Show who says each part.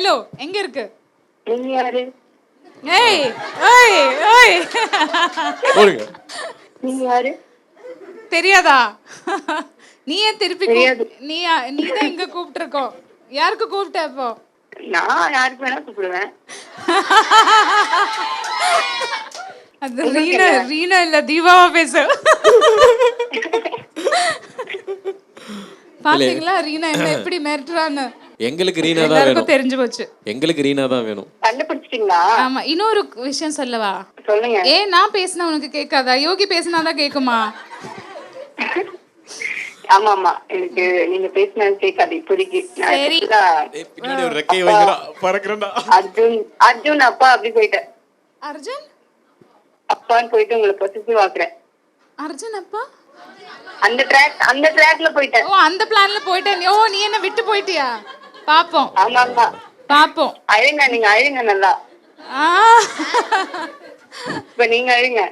Speaker 1: Hello எங்க இருக்கு?
Speaker 2: நீங்க யாரு?
Speaker 1: ஏய் ஏய் ஏய்
Speaker 3: போடுங்க.
Speaker 2: நீங்க யாரு?
Speaker 1: தெரியாதா? நீ ஏன் திருப்பி
Speaker 2: தெரியாது.
Speaker 1: நீ தான் இங்க கூப்பிட்டுருக்கோம். யாருக்கு கூப்பிட்ட இப்போ?
Speaker 2: நான் யாருக்கு வேணா கூப்பிடுவேன்.
Speaker 1: அது
Speaker 2: உங்களுக்கு
Speaker 1: ரீனா
Speaker 2: என்ன?
Speaker 1: ரீனா இல்ல தீபாவா பேசு. பாத்தீங்களா ரீனா என்ன எப்படி மிரட்டுறான்னு?
Speaker 3: எங்களுக்கு ரீனா தான்
Speaker 1: எல்லாருக்கும்
Speaker 3: வேணும்.
Speaker 1: தெரிஞ்சு போச்சு.
Speaker 3: எங்களுக்கு ரீனா தான் வேணும்.
Speaker 2: கண்டுபிடிச்சிட்டீங்களா?
Speaker 1: ஆமா, இன்னொரு விஷயம் சொல்லவா?
Speaker 2: சொல்லுங்க.
Speaker 1: நான் பேசினா உனக்கு கேட்காதா? யோகி பேசினாதான் கேக்குமா?
Speaker 2: ஆமா ஆமா, எனக்கு நீங்க பேசினது கேட்காது இப்போதைக்கு. நான்
Speaker 1: சரி.
Speaker 2: actually
Speaker 3: பின்னாடி ஒரு ரெக்கையை வைக்கிறா பறக்குறேன்டா.
Speaker 2: அர்ஜுன் அப்பா அப்படி போயிட்டேன்.
Speaker 1: அர்ஜுன்
Speaker 2: அப்பான்னு போயிட்டு உங்களை பொசிட்டிவ் ஆக்குறேன்.
Speaker 1: அர்ஜுன் அப்பா
Speaker 2: அந்த ட்ராக்ல போயிட்டேன்.
Speaker 1: ஓ அந்த பிளான்ல போயிட்டேன். ஓ நீ என்ன விட்டு போயிட்டியா? பாப்போம்
Speaker 2: ஆமா ஆமா,
Speaker 1: பாப்போம்.
Speaker 2: அழுங்க, நீங்க அழுங்க நல்லா.
Speaker 1: ஆ
Speaker 2: இப்ப நீங்க அழுங்க.